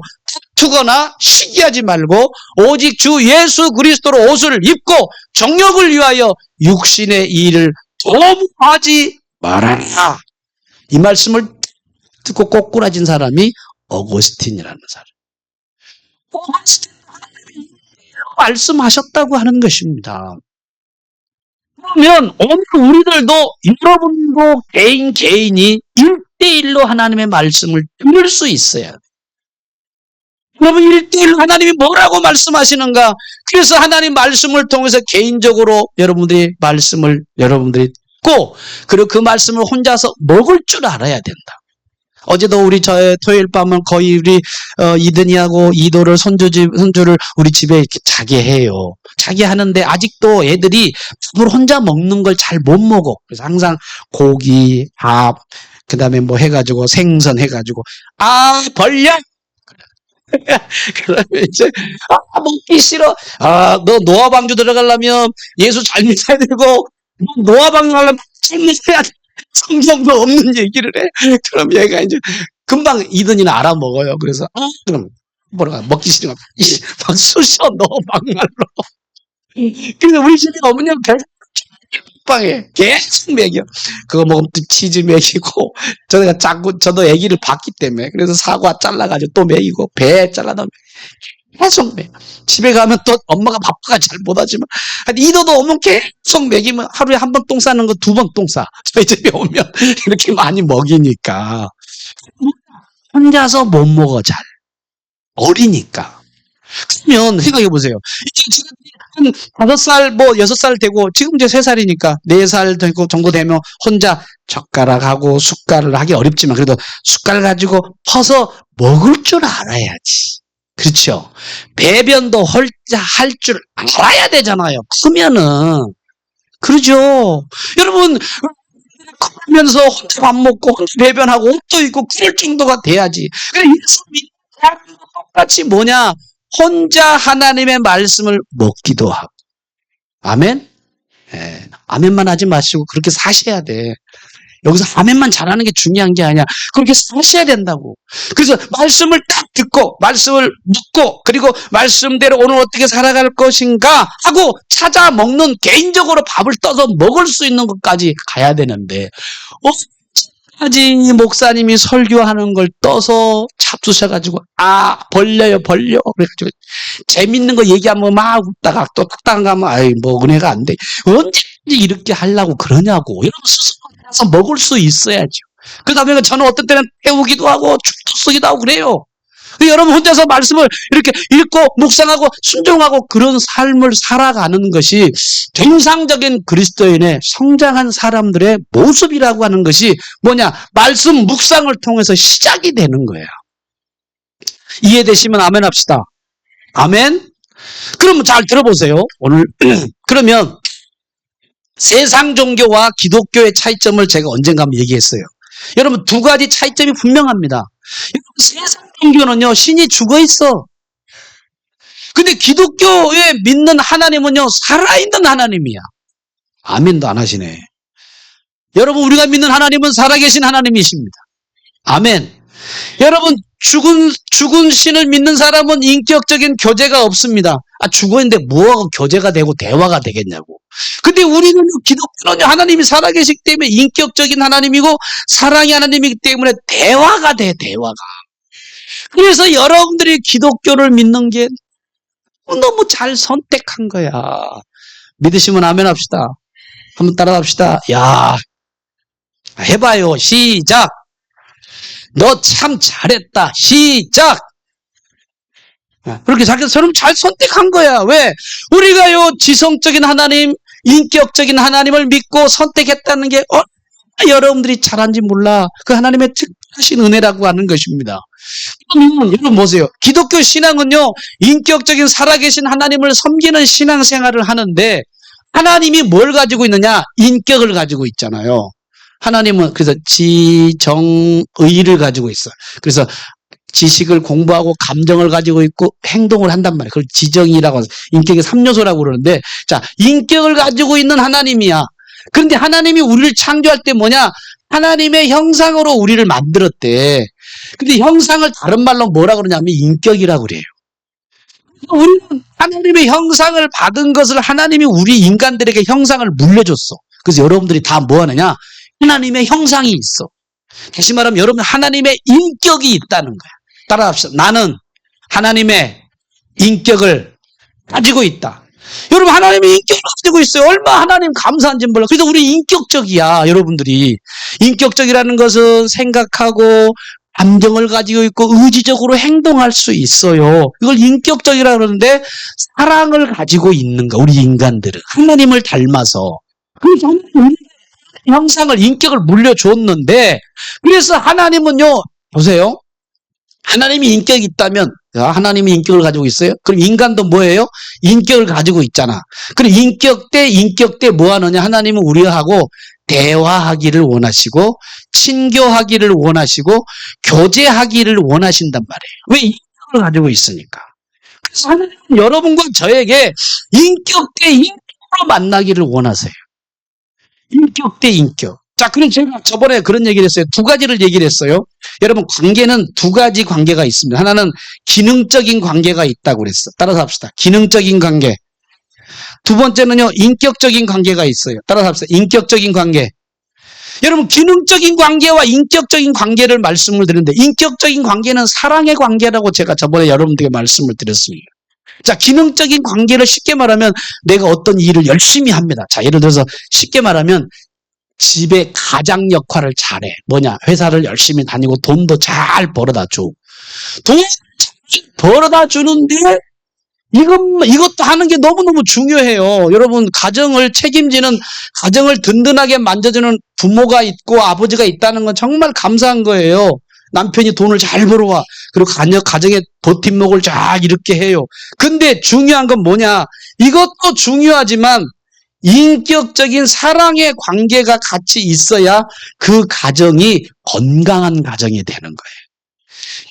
다투거나 시기하지 말고 오직 주 예수 그리스도로 옷을 입고 정욕을 위하여 육신의 일을 도모하지 말아라. 이 말씀을 듣고 꼬꾸라진 사람이 어거스틴이라는 사람. 어거스틴 하나님이 말씀하셨다고 하는 것입니다. 그러면 오늘 우리들도 여러분도 개인이 1대1로 하나님의 말씀을 들을 수 있어야 돼요. 여러분 1대1로 하나님이 뭐라고 말씀하시는가? 그래서 하나님 말씀을 통해서 개인적으로 여러분들이 말씀을 듣고 그리고 그 말씀을 혼자서 먹을 줄 알아야 된다. 어제도 우리 토요일 밤은 거의 우리 이든이하고 이도를 손주를 우리 집에 이렇게 자게 해요. 자게 하는데 아직도 애들이 밥을 혼자 먹는 걸 잘 못 먹어. 그래서 항상 고기, 밥, 그 다음에 뭐 해가지고 생선 해가지고 벌려. 그러면 이제 먹기 싫어. 너 노아방주 들어가려면 예수 잘 믿어야 되고 노아방 가려면 잘 믿어야 돼. 성경도 없는 얘기를 해. 그럼 얘가 이제 금방 이든이는 알아먹어요. 그래서 그럼 뭐라 먹기 싫으면 막 쑤셔 넣어 막말로. 그래서 우리 집에 어머니는 방에 계속 먹여. 그거 먹으면 또 치즈 먹이고 저도 아기를 봤기 때문에 그래서 사과 잘라가지고 또 먹이고 배 잘라놓으면 계속 먹여. 집에 가면 또 엄마가 바빠가 잘 못하지만 이도도 오면 계속 먹이면 하루에 한 번 똥 싸는 거 2번 똥 싸. 저희 집에 오면 이렇게 많이 먹이니까 혼자서 못 먹어 잘. 어리니까. 그러면 생각해 보세요. 이제 지금 한 5살, 6살 되고, 지금 이제 3살이니까, 4살 되고 정도 되면 혼자 젓가락하고 숟갈을 하기 어렵지만, 그래도 숟갈 가지고 퍼서 먹을 줄 알아야지. 그렇죠? 배변도 혼자 할 줄 알아야 되잖아요. 크면은. 그러죠? 여러분, 크면서 혼자 밥 먹고, 혼자 배변하고, 옷도 입고, 그럴 정도가 돼야지. 그래, 예수님이 똑같이 뭐냐? 혼자 하나님의 말씀을 먹기도 하고. 아멘? 아멘만 하지 마시고 그렇게 사셔야 돼. 여기서 아멘만 잘하는 게 중요한 게 아니야. 그렇게 사셔야 된다고. 그래서 말씀을 딱 듣고 말씀을 묻고 그리고 말씀대로 오늘 어떻게 살아갈 것인가 하고 찾아 먹는 개인적으로 밥을 떠서 먹을 수 있는 것까지 가야 되는데 까지 목사님이 설교하는 걸 떠서 잡수셔가지고 벌려요 그래가지고 재밌는 거 얘기하면 막 웃다가 또 탁당 가면 뭐 은혜가 안 돼. 언제 이렇게 하려고 그러냐고. 이러면 스스로 가서 먹을 수 있어야죠. 그 다음에 저는 어떤 때는 태우기도 하고 죽도 쓰기도 하고 그래요. 여러분 혼자서 말씀을 이렇게 읽고 묵상하고 순종하고 그런 삶을 살아가는 것이 정상적인 그리스도인의 성장한 사람들의 모습이라고 하는 것이 뭐냐? 말씀 묵상을 통해서 시작이 되는 거예요. 이해되시면 아멘 합시다. 아멘? 그러면 잘 들어보세요. 오늘 그러면 세상 종교와 기독교의 차이점을 제가 언젠가 한번 얘기했어요. 여러분 두 가지 차이점이 분명합니다. 여러분 세상 종교는요 신이 죽어 있어. 근데 기독교에 믿는 하나님은요 살아있는 하나님이야. 아멘도 안 하시네. 여러분 우리가 믿는 하나님은 살아계신 하나님이십니다. 아멘. 여러분 죽은 신을 믿는 사람은 인격적인 교제가 없습니다. 죽었는데 뭐하고 교제가 되고 대화가 되겠냐고. 근데 우리는 기독교는 하나님이 살아계시기 때문에 인격적인 하나님이고 사랑의 하나님이기 때문에 대화가 돼, 대화가. 그래서 여러분들이 기독교를 믿는 게 너무 잘 선택한 거야. 믿으시면 아멘 합시다. 한번 따라 합시다. 야, 해봐요. 시작. 너 참 잘했다. 시작. 그렇게 자기처럼 잘 선택한 거야. 왜? 우리가요 지성적인 하나님, 인격적인 하나님을 믿고 선택했다는 게 여러분들이 잘한지 몰라. 그 하나님의 특별하신 은혜라고 하는 것입니다. 그러면 여러분 보세요. 기독교 신앙은요 인격적인 살아계신 하나님을 섬기는 신앙생활을 하는데 하나님이 뭘 가지고 있느냐? 인격을 가지고 있잖아요. 하나님은 그래서 지정의를 가지고 있어요. 그래서 지식을 공부하고 감정을 가지고 있고 행동을 한단 말이에요. 그걸 지정이라고 해서 인격의 3요소라고 그러는데 자 인격을 가지고 있는 하나님이야. 그런데 하나님이 우리를 창조할 때 뭐냐? 하나님의 형상으로 우리를 만들었대. 근데 형상을 다른 말로 뭐라 그러냐면 인격이라고 그래요. 우리는 하나님의 형상을 받은 것을 하나님이 우리 인간들에게 형상을 물려줬어. 그래서 여러분들이 다 뭐 하느냐? 하나님의 형상이 있어. 다시 말하면 여러분 하나님의 인격이 있다는 거야. 따라합시다. 나는 하나님의 인격을 가지고 있다. 여러분 하나님의 인격을 가지고 있어요. 얼마나 하나님 감사한지 몰라. 그래서 우리 인격적이야. 여러분들이. 인격적이라는 것은 생각하고 감정을 가지고 있고 의지적으로 행동할 수 있어요. 이걸 인격적이라고 그러는데 사랑을 가지고 있는 거. 우리 인간들은. 하나님을 닮아서. 그래서 하나님 형상을 인격을 물려줬는데 그래서 하나님은요. 보세요. 하나님이 인격이 있다면 하나님이 인격을 가지고 있어요? 그럼 인간도 뭐예요? 인격을 가지고 있잖아. 그럼 인격 대 뭐 하느냐? 하나님은 우리하고 대화하기를 원하시고 친교하기를 원하시고 교제하기를 원하신단 말이에요. 왜 인격을 가지고 있으니까. 그래서 하나님은 여러분과 저에게 인격 대 인격으로 만나기를 원하세요. 인격 대 인격. 자, 그럼 제가 저번에 그런 얘기를 했어요. 두 가지를 얘기를 했어요. 여러분, 관계는 두 가지 관계가 있습니다. 하나는 기능적인 관계가 있다고 그랬어. 따라서 합시다. 기능적인 관계. 두 번째는요, 인격적인 관계가 있어요. 따라서 합시다. 인격적인 관계. 여러분, 기능적인 관계와 인격적인 관계를 말씀을 드렸는데, 인격적인 관계는 사랑의 관계라고 제가 저번에 여러분들에게 말씀을 드렸습니다. 자, 기능적인 관계를 쉽게 말하면 내가 어떤 일을 열심히 합니다. 자, 예를 들어서 쉽게 말하면 집에 가장 역할을 잘해. 뭐냐? 회사를 열심히 다니고 돈도 잘 벌어다 줘. 돈 잘 벌어다 주는데 이것도 하는 게 너무너무 중요해요. 여러분, 가정을 책임지는, 가정을 든든하게 만져주는 부모가 있고 아버지가 있다는 건 정말 감사한 거예요. 남편이 돈을 잘 벌어와. 그리고 가정의 버팀목을 잘 이렇게 해요. 근데 중요한 건 뭐냐? 이것도 중요하지만 인격적인 사랑의 관계가 같이 있어야 그 가정이 건강한 가정이 되는 거예요.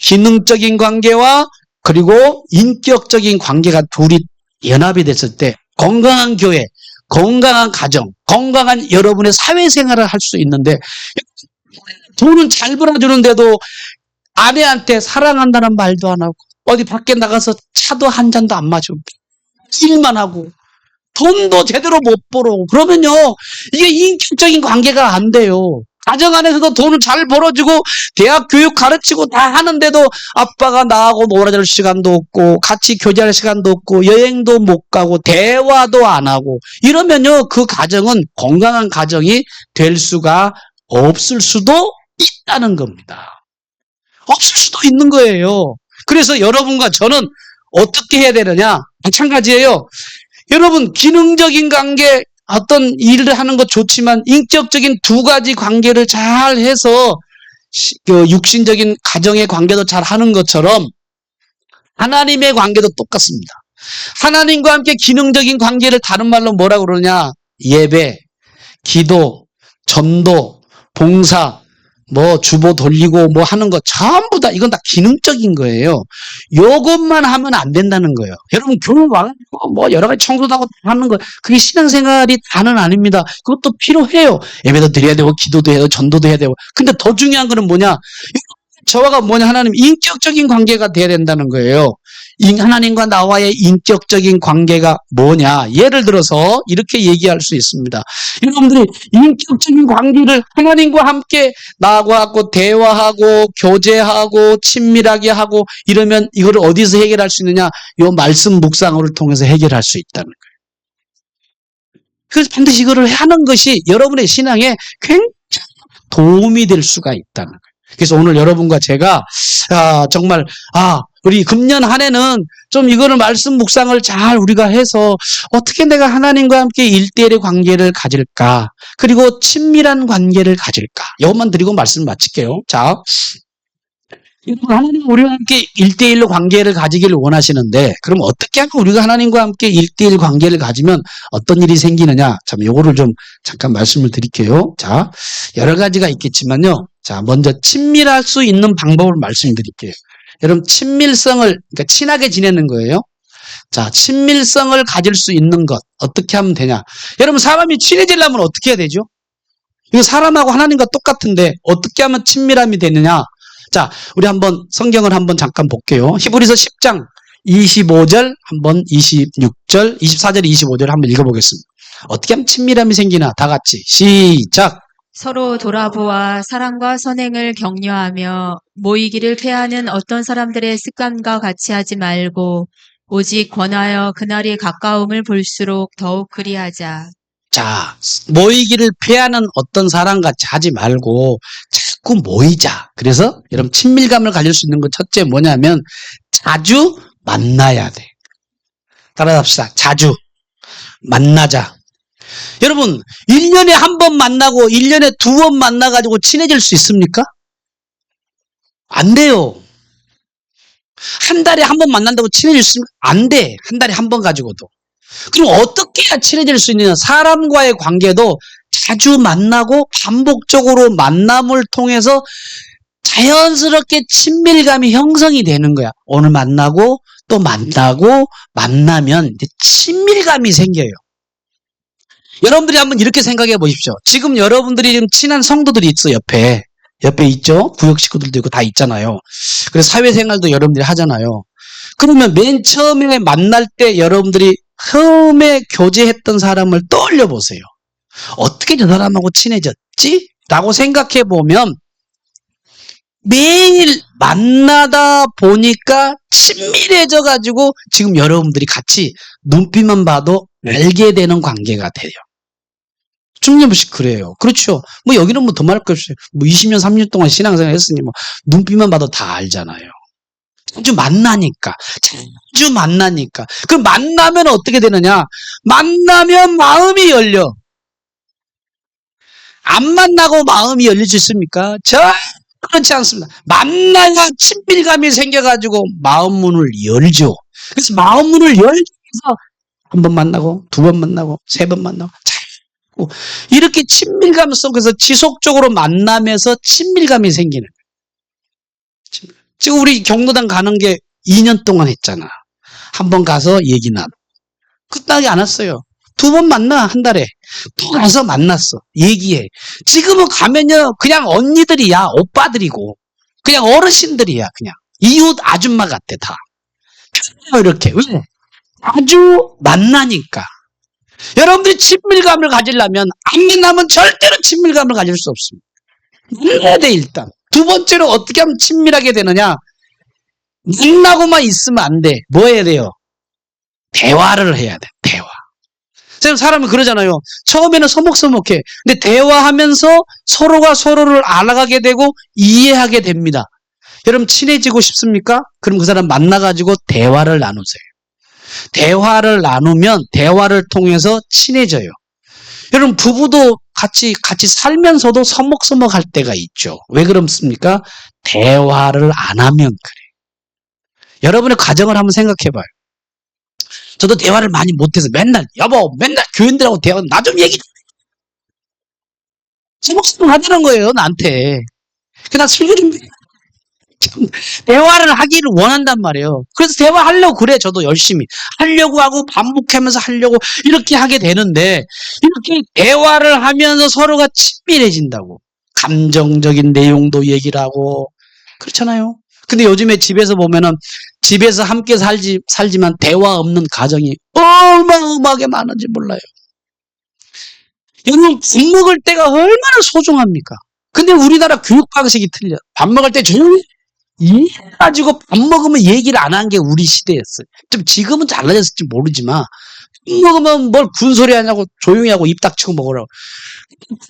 기능적인 관계와 그리고 인격적인 관계가 둘이 연합이 됐을 때 건강한 교회, 건강한 가정, 건강한 여러분의 사회생활을 할 수 있는데 돈은 잘 벌어주는데도 아내한테 사랑한다는 말도 안 하고 어디 밖에 나가서 차도 한 잔도 안 마시고 일만 하고 돈도 제대로 못 벌어. 그러면요, 이게 인격적인 관계가 안 돼요. 가정 안에서도 돈을 잘 벌어주고 대학 교육 가르치고 다 하는데도 아빠가 나하고 놀아줄 시간도 없고 같이 교제할 시간도 없고 여행도 못 가고 대화도 안 하고 이러면요, 그 가정은 건강한 가정이 될 수가 없을 수도 있다는 겁니다. 없을 수도 있는 거예요. 그래서 여러분과 저는 어떻게 해야 되느냐? 마찬가지예요. 여러분, 기능적인 관계, 어떤 일을 하는 것 좋지만 인격적인 두 가지 관계를 잘 해서 육신적인 가정의 관계도 잘 하는 것처럼 하나님의 관계도 똑같습니다. 하나님과 함께 기능적인 관계를 다른 말로 뭐라고 그러냐? 예배, 기도, 전도, 봉사, 주보 돌리고 하는 거 전부 다 이건 다 기능적인 거예요. 요것만 하면 안 된다는 거예요. 여러분 교회 와가지고 여러 가지 청소도 하고 하는 거 그게 신앙생활이 다는 아닙니다. 그것도 필요해요. 예배도 드려야 되고 기도도 해야 되고 전도도 해야 되고. 근데 더 중요한 거는 뭐냐? 저와가 뭐냐? 하나님 인격적인 관계가 돼야 된다는 거예요. 하나님과 나와의 인격적인 관계가 뭐냐? 예를 들어서 이렇게 얘기할 수 있습니다. 여러분들이 인격적인 관계를 하나님과 함께 나와갖고 대화하고 교제하고 친밀하게 하고 이러면 이거를 어디서 해결할 수 있느냐? 이 말씀 묵상을 통해서 해결할 수 있다는 거예요. 그래서 반드시 이거를 하는 것이 여러분의 신앙에 굉장히 도움이 될 수가 있다는 거예요. 그래서 오늘 여러분과 제가 정말 우리 금년 한 해는 좀 이거를 말씀 묵상을 잘 우리가 해서 어떻게 내가 하나님과 함께 일대일의 관계를 가질까? 그리고 친밀한 관계를 가질까? 이것만 드리고 말씀 마칠게요. 자, 하나님 우리와 함께 일대일로 관계를 가지기를 원하시는데 그럼 어떻게 하면 우리가 하나님과 함께 일대일 관계를 가지면 어떤 일이 생기느냐? 참 요거를 좀 잠깐 말씀을 드릴게요. 자, 여러 가지가 있겠지만요. 자, 먼저 친밀할 수 있는 방법을 말씀드릴게요. 여러분 그러니까 친하게 지내는 거예요. 자, 친밀성을 가질 수 있는 것 어떻게 하면 되냐? 여러분 사람이 친해지려면 어떻게 해야 되죠? 이거 사람하고 하나님과 똑같은데 어떻게 하면 친밀함이 되느냐? 자, 우리 한번 성경을 한번 잠깐 볼게요. 히브리서 10장 25절 한번 26절 24절 25절 한번 읽어보겠습니다. 어떻게 하면 친밀함이 생기나? 다 같이 시작. 서로 돌아보아 사랑과 선행을 격려하며 모이기를 패하는 어떤 사람들의 습관과 같이 하지 말고 오직 권하여 그날이 가까움을 볼수록 더욱 그리하자. 자, 모이기를 피하는 어떤 사람 같이 하지 말고 자꾸 모이자. 그래서 여러분 친밀감을 가질 수 있는 것 첫째 뭐냐면 자주 만나야 돼. 따라합시다. 자주 만나자. 여러분 1년에 한 번 만나고 1년에 2번 만나가지고 친해질 수 있습니까? 안 돼요. 한 달에 한 번 만난다고 친해질 수 있습니까? 안 돼. 한 달에 한 번 가지고도. 그럼 어떻게 해야 친해질 수 있느냐? 사람과의 관계도 자주 만나고 반복적으로 만남을 통해서 자연스럽게 친밀감이 형성이 되는 거야. 오늘 만나고 또 만나고 만나면 이제 친밀감이 생겨요. 여러분들이 한번 이렇게 생각해 보십시오. 지금 여러분들이 지금 친한 성도들이 있어 옆에 있죠? 구역 식구들도 있고 다 있잖아요. 그래서 사회생활도 여러분들이 하잖아요. 그러면 맨 처음에 만날 때 여러분들이 처음에 교제했던 사람을 떠올려 보세요. 어떻게 저 사람하고 친해졌지? 라고 생각해 보면 매일 만나다 보니까 친밀해져 가지고 지금 여러분들이 같이 눈빛만 봐도 알게 되는 관계가 돼요. 중요시 그래요. 그렇죠. 여기는 더 말할 거 없어요. 20년, 30년 동안 신앙생활 했으니 눈빛만 봐도 다 알잖아요. 자주 만나니까. 그럼 만나면 어떻게 되느냐? 만나면 마음이 열려. 안 만나고 마음이 열릴 수 있습니까? 그렇지 않습니다. 만나야 친밀감이 생겨가지고 마음 문을 열죠. 그래서 마음 문을 열기 위해서 한 번 만나고, 2번 만나고, 3번 만나고, 자꾸 이렇게 친밀감 속에서 지속적으로 만나면서 친밀감이 생기는 거예요. 지금 우리 경로당 가는 게 2년 동안 했잖아. 한 번 가서 얘기 나누고. 끝나지 않았어요. 2번 만나, 한 달에. 또 가서 만났어. 얘기해. 지금은 가면요, 그냥 언니들이야, 오빠들이고. 그냥 어르신들이야, 그냥. 이웃 아줌마 같아, 다. 이렇게. 왜? 아주 만나니까. 여러분들이 친밀감을 가지려면, 안 만나면 절대로 친밀감을 가질 수 없습니다. 만나야 돼, 일단. 두 번째로 어떻게 하면 친밀하게 되느냐? 만나고만 있으면 안 돼. 뭐 해야 돼요? 대화를 해야 돼, 대화. 사람은 그러잖아요. 처음에는 서먹서먹해. 근데 대화하면서 서로가 서로를 알아가게 되고 이해하게 됩니다. 여러분 친해지고 싶습니까? 그럼 그 사람 만나가지고 대화를 나누세요. 대화를 나누면 대화를 통해서 친해져요. 여러분 부부도 같이 살면서도 서먹서먹할 때가 있죠. 왜 그렇습니까? 대화를 안 하면 그래요. 여러분의 가정을 한번 생각해 봐요. 저도 대화를 많이 못해서 맨날 여보 맨날 교인들하고 대화 나 좀 얘기 좀 서먹서먹 하자는 거예요 나한테. 그냥 슬기 좀 대화를 하기를 원한단 말이에요. 그래서 대화하려고 그래 저도 열심히 하려고 하고 반복하면서 하려고 이렇게 하게 되는데 이렇게 대화를 하면서 서로가 친밀해진다고. 감정적인 내용도 얘기를 하고 그렇잖아요. 근데 요즘에 집에서 보면은 집에서 함께 살지만 대화 없는 가정이 얼마나 음악에 많은지 몰라요. 여러분 밥 먹을 때가 얼마나 소중합니까? 근데 우리나라 교육 방식이 틀려. 밥 먹을 때 조용히 가지고 밥 먹으면 얘기를 안 한 게 우리 시대였어요. 좀 지금은 달라졌을지 모르지만 밥 먹으면 뭘 군소리 하냐고 조용히 하고 입 닥치고 먹으라고.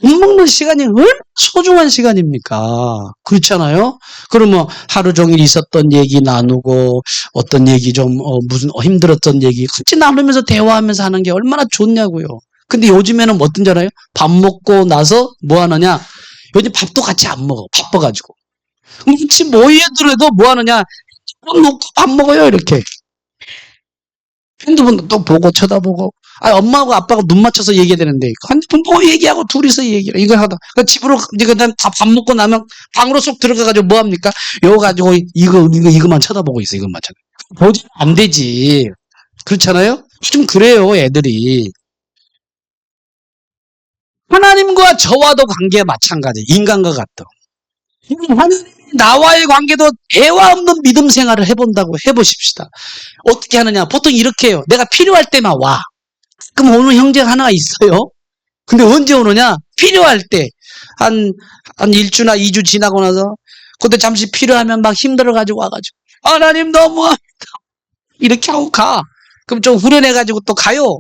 밥 먹는 시간이 얼마나 소중한 시간입니까? 그렇잖아요? 그러면 하루 종일 있었던 얘기 나누고 어떤 얘기 좀 무슨 힘들었던 얘기 같이 나누면서 대화하면서 하는 게 얼마나 좋냐고요. 근데 요즘에는 뭐 어떤 줄 알아요? 밥 먹고 나서 뭐 하느냐? 요즘 밥도 같이 안 먹어. 바빠가지고. 같이 모이더라도 뭐 하느냐? 놓고 밥 먹어요 이렇게. 핸드폰도 또 보고 쳐다보고. 엄마하고 아빠가 눈 맞춰서 얘기해야 되는데 핸드폰 보고 얘기하고 둘이서 얘기해. 이거 하다. 집으로 이제 다 밥 먹고 나면 방으로 쏙 들어가가지고 뭐 합니까? 이거 가지고 이거만 쳐다보고 있어. 이것만 쳐다. 보지 안 되지. 그렇잖아요? 좀 그래요 애들이. 하나님과 저와도 관계가 마찬가지. 인간과 같다. 하나님 나와의 관계도 대화 없는 믿음 생활을 해본다고 해보십시다. 어떻게 하느냐? 보통 이렇게 해요. 내가 필요할 때만 와. 그럼 오늘 형제가 하나가 있어요. 근데 언제 오느냐? 필요할 때. 한 1주나 2주 지나고 나서 그때 잠시 필요하면 막 힘들어가지고 와가지고 하나님 너무 이렇게 하고 가. 그럼 좀 후련해가지고 또 가요.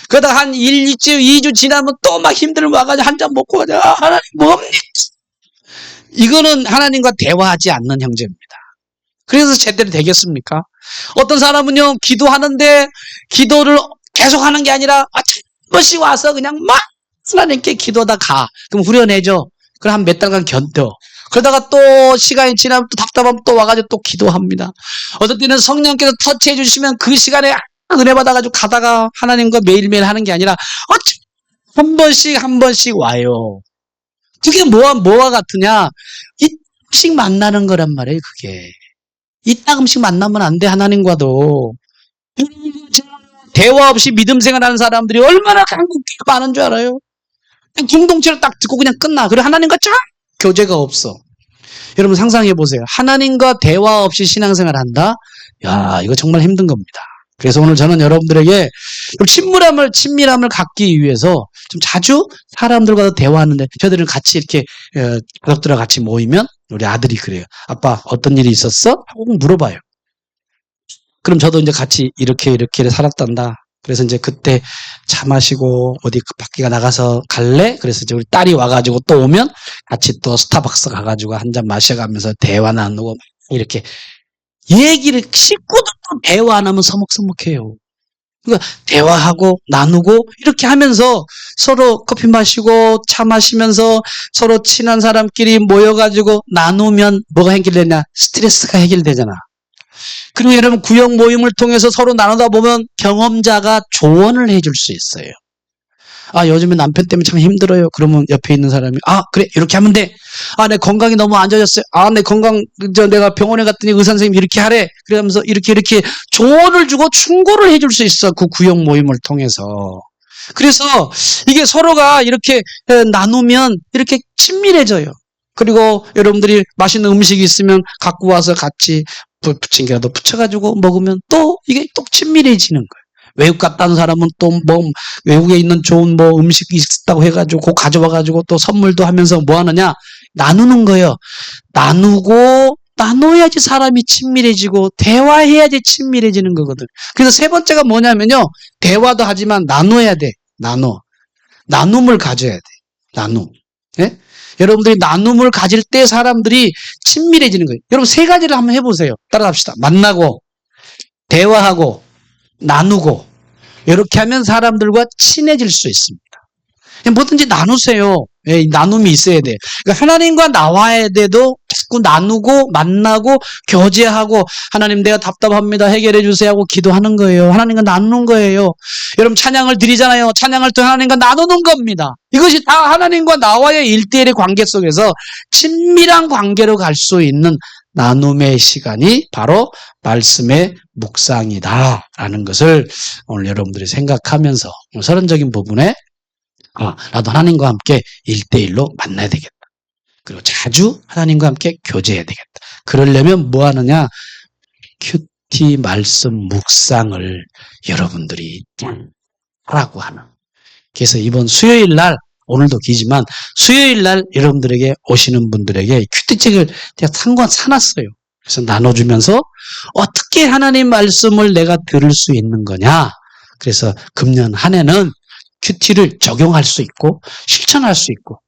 그러다 한 2주 지나면 또 막 힘들어 와가지고 한 잔 먹고 가자. 하나님 뭡니까? 이거는 하나님과 대화하지 않는 형제입니다. 그래서 제대로 되겠습니까? 어떤 사람은요, 기도하는데 기도를 계속 하는 게 아니라 한 번씩 와서 그냥 막 하나님께 기도하다 가. 그럼 후련해져. 그럼 한 몇 달간 견뎌. 그러다가 또 시간이 지나면 또 답답하면 또 와가지고 또 기도합니다. 어떨 때는 성령께서 터치해 주시면 그 시간에 은혜 받아가지고 가다가 하나님과 매일매일 하는 게 아니라 한 번씩 와요. 그게 뭐와 같으냐? 이따금씩 만나는 거란 말이에요, 그게. 이따금씩 만나면 안 돼, 하나님과도. 대화 없이 믿음 생활하는 사람들이 얼마나 한국교회가 많은 줄 알아요? 그냥 공동체를 딱 듣고 그냥 끝나. 그리고 하나님과 쫙 교제가 없어. 여러분 상상해 보세요. 하나님과 대화 없이 신앙생활 한다? 야, 이거 정말 힘든 겁니다. 그래서 오늘 저는 여러분들에게 친밀함을 갖기 위해서 좀 자주 사람들과 대화하는데 저희들은 같이 이렇게 가족들과 같이 모이면 우리 아들이 그래요. 아빠 어떤 일이 있었어? 하고 물어봐요. 그럼 저도 이제 같이 이렇게 살았단다. 그래서 이제 그때 차 마시고 어디 밖에 나가서 갈래? 그래서 이제 우리 딸이 와가지고 또 오면 같이 또 스타벅스 가가지고 한 잔 마셔가면서 대화 나누고 이렇게 얘기를 식구들도 대화 안 하면 서먹서먹해요. 그러니까 대화하고 나누고 이렇게 하면서 서로 커피 마시고 차 마시면서 서로 친한 사람끼리 모여가지고 나누면 뭐가 해결되냐? 스트레스가 해결되잖아. 그리고 여러분 구역 모임을 통해서 서로 나누다 보면 경험자가 조언을 해줄 수 있어요. 요즘에 남편 때문에 참 힘들어요. 그러면 옆에 있는 사람이 그래 이렇게 하면 돼. 내 건강이 너무 안 좋아졌어요. 내 건강 내가 병원에 갔더니 의사 선생님이 이렇게 하래. 그러면서 이렇게 조언을 주고 충고를 해줄 수 있어. 그 구역 모임을 통해서. 그래서 이게 서로가 이렇게 나누면 이렇게 친밀해져요. 그리고 여러분들이 맛있는 음식이 있으면 갖고 와서 같이 부침개라도 부쳐가지고 먹으면 또 이게 또 친밀해지는 거예요. 외국 갔다 온 사람은 또 외국에 있는 좋은 음식이 있다고 해가지고 그거 가져와가지고 또 선물도 하면서 뭐 하느냐? 나누는 거예요. 나눠야지 사람이 친밀해지고 대화해야지 친밀해지는 거거든. 그래서 세 번째가 뭐냐면요. 대화도 하지만 나눠야 돼. 나눔을 가져야 돼. 나눔. 예? 여러분들이 나눔을 가질 때 사람들이 친밀해지는 거예요. 여러분 세 가지를 한번 해보세요. 따라합시다. 만나고, 대화하고, 나누고, 이렇게 하면 사람들과 친해질 수 있습니다. 뭐든지 나누세요. 예, 나눔이 있어야 돼. 그러니까 하나님과 나와야 돼도 자꾸 나누고 만나고 교제하고 하나님 내가 답답합니다. 해결해 주세요 하고 기도하는 거예요. 하나님과 나누는 거예요. 여러분 찬양을 드리잖아요. 찬양을 또 하나님과 나누는 겁니다. 이것이 다 하나님과 나와의 일대일의 관계 속에서 친밀한 관계로 갈 수 있는 나눔의 시간이 바로 말씀의 묵상이다라는 것을 오늘 여러분들이 생각하면서 서론적인 부분에 나도 하나님과 함께 1대1로 만나야 되겠다. 그리고 자주 하나님과 함께 교제해야 되겠다. 그러려면 뭐 하느냐? 큐티 말씀 묵상을 여러분들이 하라고 하는. 그래서 이번 수요일 날, 오늘도 기지만 수요일 날 여러분들에게 오시는 분들에게 큐티책을 제가 사놨어요. 그래서 나눠주면서 어떻게 하나님 말씀을 내가 들을 수 있는 거냐? 그래서 금년 한 해는 큐티를 적용할 수 있고 실천할 수 있고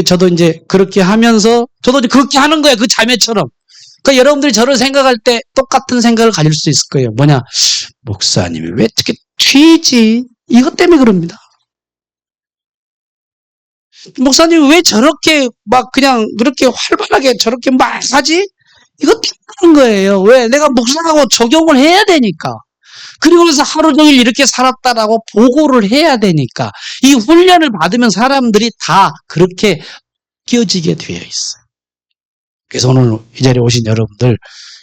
저도 이제 그렇게 하면서 저도 이제 그렇게 하는 거예요. 그 자매처럼. 그러니까 여러분들이 저를 생각할 때 똑같은 생각을 가질 수 있을 거예요. 뭐냐? 목사님이 왜 이렇게 튀지? 이것 때문에 그럽니다. 목사님이 왜 저렇게 막 그냥 그렇게 활발하게 저렇게 막 하지? 이것 때문에 그런 거예요. 왜? 내가 목사하고 적용을 해야 되니까. 그리고 그래서 하루 종일 이렇게 살았다라고 보고를 해야 되니까 이 훈련을 받으면 사람들이 다 그렇게 끼어지게 되어 있어요. 그래서 오늘 이 자리에 오신 여러분들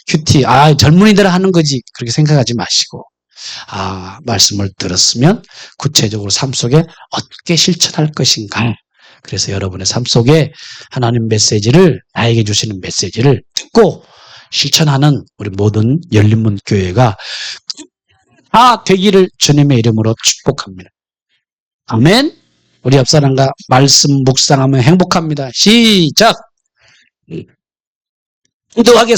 큐티 젊은이들 하는 거지 그렇게 생각하지 마시고 말씀을 들었으면 구체적으로 삶 속에 어떻게 실천할 것인가. 그래서 여러분의 삶 속에 하나님 메시지를 나에게 주시는 메시지를 듣고 실천하는 우리 모든 열린문 교회가 다 되기를 주님의 이름으로 축복합니다. 아멘. 우리 옆 사람과 말씀 묵상하면 행복합니다. 시작. 기도하겠습니다.